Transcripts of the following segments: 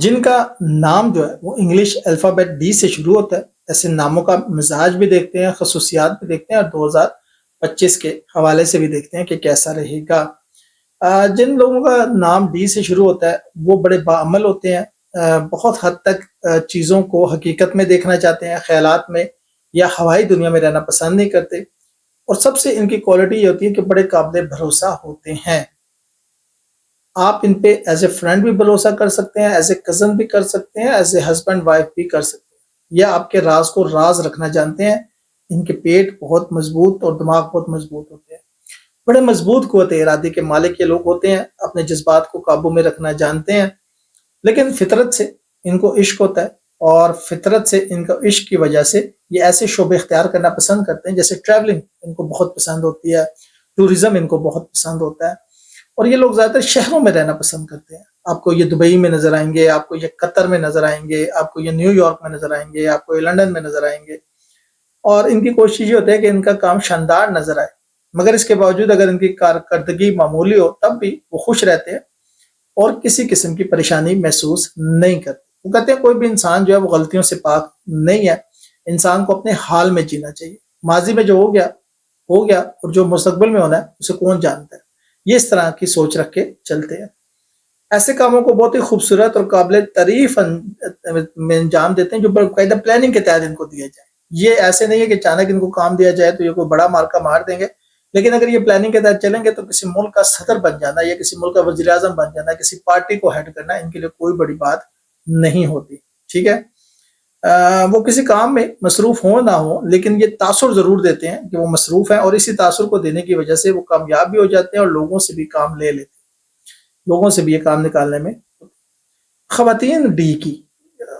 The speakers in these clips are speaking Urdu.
جن کا نام جو ہے وہ انگلش الفابیٹ ڈی سے شروع ہوتا ہے، ایسے ناموں کا مزاج بھی دیکھتے ہیں، خصوصیات بھی دیکھتے ہیں، اور 2025 کے حوالے سے بھی دیکھتے ہیں کہ کیسا رہے گا۔ جن لوگوں کا نام ڈی سے شروع ہوتا ہے وہ بڑے باعمل ہوتے ہیں، بہت حد تک چیزوں کو حقیقت میں دیکھنا چاہتے ہیں، خیالات میں یا ہوائی دنیا میں رہنا پسند نہیں کرتے، اور سب سے ان کی کوالٹی یہ ہوتی ہے کہ بڑے قابل بھروسہ ہوتے ہیں۔ آپ ان پہ ایز اے فرینڈ بھی بھروسہ کر سکتے ہیں، ایز اے کزن بھی کر سکتے ہیں، ایز اے ہسبینڈ وائف بھی کر سکتے ہیں، یا آپ کے راز کو راز رکھنا جانتے ہیں۔ ان کے پیٹ بہت مضبوط اور دماغ بہت مضبوط ہوتے ہیں، بڑے مضبوط قوت ارادے کے مالک یہ لوگ ہوتے ہیں، اپنے جذبات کو قابو میں رکھنا جانتے ہیں، لیکن فطرت سے ان کو عشق ہوتا ہے، اور فطرت سے ان کا عشق کی وجہ سے یہ ایسے شعبے اختیار کرنا پسند کرتے ہیں، جیسے ٹریولنگ ان کو بہت پسند ہوتی ہے، ٹورزم ان کو بہت پسند ہوتا ہے، اور یہ لوگ زیادہ تر شہروں میں رہنا پسند کرتے ہیں۔ آپ کو یہ دبئی میں نظر آئیں گے، آپ کو یہ قطر میں نظر آئیں گے، آپ کو یہ نیو یارک میں نظر آئیں گے، آپ کو یہ لندن میں نظر آئیں گے، اور ان کی کوشش یہ ہوتی ہے کہ ان کا کام شاندار نظر آئے، مگر اس کے باوجود اگر ان کی کارکردگی معمولی ہو تب بھی وہ خوش رہتے ہیں اور کسی قسم کی پریشانی محسوس نہیں کرتے۔ وہ کہتے ہیں کوئی بھی انسان جو ہے وہ غلطیوں سے پاک نہیں ہے، انسان کو اپنے حال میں جینا چاہیے، ماضی میں جو ہو گیا، اور جو مستقبل میں ہونا ہے اسے کون جانتا ہے۔ یہ اس طرح کی سوچ رکھ کے چلتے ہیں، ایسے کاموں کو بہت ہی خوبصورت اور قابل تعریف میں انجام دیتے ہیں جو باقاعدہ پلاننگ کے تحت ان کو دیا جائے۔ یہ ایسے نہیں ہے کہ اچانک ان کو کام دیا جائے تو یہ کوئی بڑا مارکا مار دیں گے، لیکن اگر یہ پلاننگ کے تحت چلیں گے تو کسی ملک کا صدر بن جانا یا کسی ملک کا وزیر اعظم بن جانا، کسی پارٹی کو ہیڈ کرنا ان کے لیے کوئی بڑی بات نہیں ہوتی، ٹھیک ہے۔ وہ کسی کام میں مصروف ہوں نہ ہوں، لیکن یہ تاثر ضرور دیتے ہیں کہ وہ مصروف ہیں، اور اسی تاثر کو دینے کی وجہ سے وہ کامیاب بھی ہو جاتے ہیں اور لوگوں سے بھی کام لے لیتے ہیں، لوگوں سے بھی یہ کام نکالنے میں۔ خواتین ڈی کی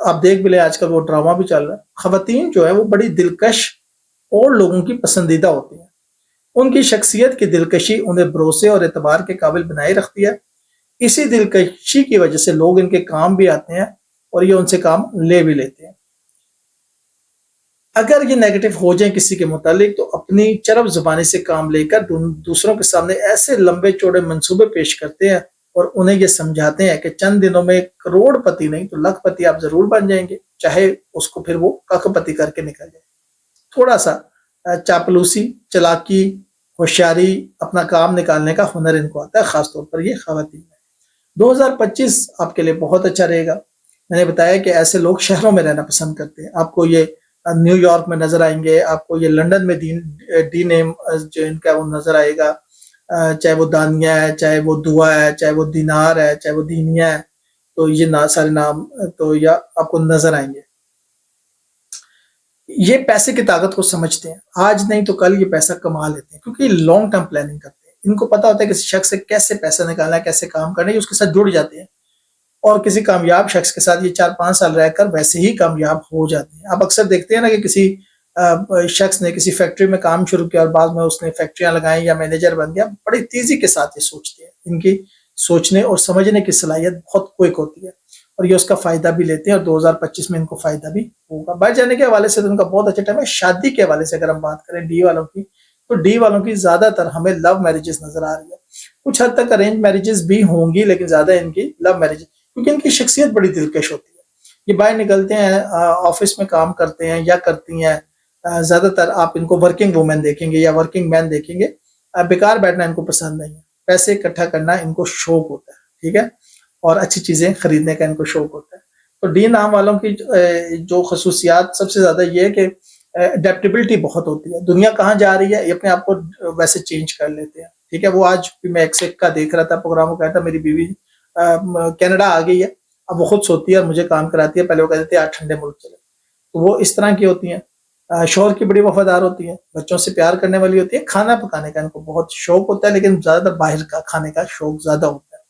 آپ دیکھ بھی لیں، آج کل وہ ڈرامہ بھی چل رہا ہے، خواتین جو ہے وہ بڑی دلکش اور لوگوں کی پسندیدہ ہوتی ہیں، ان کی شخصیت کی دلکشی انہیں بھروسے اور اعتبار کے قابل بنائے رکھتی ہے، اسی دلکشی کی وجہ سے لوگ ان کے کام بھی آتے ہیں اور یہ ان سے کام لے بھی لیتے ہیں۔ اگر یہ نیگیٹو ہو جائیں کسی کے متعلق تو اپنی چرب زبانی سے کام لے کر دوسروں کے سامنے ایسے لمبے چوڑے منصوبے پیش کرتے ہیں اور انہیں یہ سمجھاتے ہیں کہ چند دنوں میں کروڑ پتی نہیں تو لاکھ پتی آپ ضرور بن جائیں گے، چاہے اس کو پھر وہ کاک پتی کر کے نکل جائے۔ تھوڑا سا چاپلوسی، چلاکی، ہوشیاری، اپنا کام نکالنے کا ہنر ان کو آتا ہے، خاص طور پر یہ خواتین ہے۔ 2025 آپ کے لیے بہت اچھا رہے گا۔ میں نے بتایا کہ ایسے لوگ شہروں میں رہنا پسند کرتے ہیں، آپ کو یہ نیو یارک میں نظر آئیں گے، آپ کو یہ لندن میں ڈی نیم جو ان کا وہ نظر آئے گا، چاہے وہ دانیہ ہے، چاہے وہ دعا ہے، چاہے وہ دینار ہے، چاہے وہ دینیہ ہے، تو یہ سارے نام تو یا آپ کو نظر آئیں گے۔ یہ پیسے کی طاقت کو سمجھتے ہیں، آج نہیں تو کل یہ پیسہ کما لیتے ہیں، کیونکہ یہ لانگ ٹرم پلاننگ کرتے ہیں، ان کو پتا ہوتا ہے کہ کسی شخص سے کیسے پیسہ نکالنا ہے، کیسے کام کرنا ہے، یہ اس کے ساتھ جڑ جاتے ہیں، اور کسی کامیاب شخص کے ساتھ یہ 4-5 سال رہ کر ویسے ہی کامیاب ہو جاتے ہیں۔ آپ اکثر دیکھتے ہیں نا کہ کسی شخص نے کسی فیکٹری میں کام شروع کیا اور بعد میں اس نے فیکٹریاں لگائیں یا مینیجر بن گیا، بڑی تیزی کے ساتھ یہ سوچتے ہیں، ان کی سوچنے اور سمجھنے کی صلاحیت بہت کوئک ہوتی ہے، اور یہ اس کا فائدہ بھی لیتے ہیں، اور 2025 میں ان کو فائدہ بھی ہوگا۔ بڑھ جانے کے حوالے سے تو ان کا بہت اچھا ٹائم ہے۔ شادی کے حوالے سے اگر ہم بات کریں ڈی والوں کی، تو ڈی والوں کی زیادہ تر ہمیں لو میرجز نظر آ رہی ہے، کچھ حد تک ارینج میرجز بھی ہوں گی، لیکن زیادہ ان کی لو میرجز، کیونکہ ان کی شخصیت بڑی دلکش ہوتی ہے۔ یہ باہر نکلتے ہیں، آفس میں کام کرتے ہیں یا کرتی ہیں، زیادہ تر آپ ان کو ورکنگ وومن دیکھیں گے یا ورکنگ مین دیکھیں گے، بیکار بیٹھنا ان کو پسند نہیں ہے، پیسے اکٹھا کرنا ان کو شوق ہوتا ہے، ٹھیک ہے، اور اچھی چیزیں خریدنے کا ان کو شوق ہوتا ہے۔ تو ڈی نام والوں کی جو خصوصیات سب سے زیادہ یہ ہے کہ اڈیپٹیبلٹی بہت ہوتی ہے، دنیا کہاں جا رہی ہے یہ اپنے آپ کو ویسے چینج کر لیتے ہیں، ٹھیک ہے۔ وہ آج بھی میں ایک کا دیکھ رہا تھا پروگرام، کو کہا تھا میری بیوی کینیڈا آ گئی ہے، اب وہ خود سوتی ہے اور مجھے کام کراتی ہے، پہلے وہ کہتے تھے 8 ٹھنڈے ملک چلے، تو وہ اس طرح کی ہوتی ہیں۔ شوہر کی بڑی وفادار ہوتی ہیں، بچوں سے پیار کرنے والی ہوتی ہے، کھانا پکانے کا ان کو بہت شوق ہوتا ہے، لیکن زیادہ تر باہر کا کھانے کا شوق زیادہ ہوتا ہے،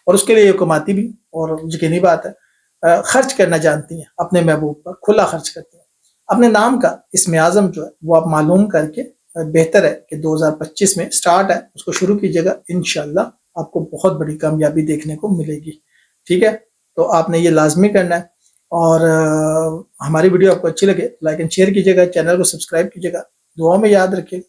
اور اس کے لیے یہ کماتی بھی، اور یقینی بات ہے خرچ کرنا جانتی ہیں، اپنے محبوب پر کھلا خرچ کرتی ہیں۔ اپنے نام کا اسم اعظم جو ہے وہ آپ معلوم کر کے بہتر ہے کہ 2025 میں سٹارٹ ہے اس کو شروع کیجیے گا، انشاءاللہ آپ کو بہت بڑی کامیابی دیکھنے کو ملے گی، ٹھیک ہے۔ تو آپ نے یہ لازمی کرنا ہے، اور ہماری ویڈیو آپ کو اچھی لگے لائک اینڈ شیئر کیجیے گا، چینل کو سبسکرائب کیجیے گا، دعاؤں میں یاد رکھیے گا۔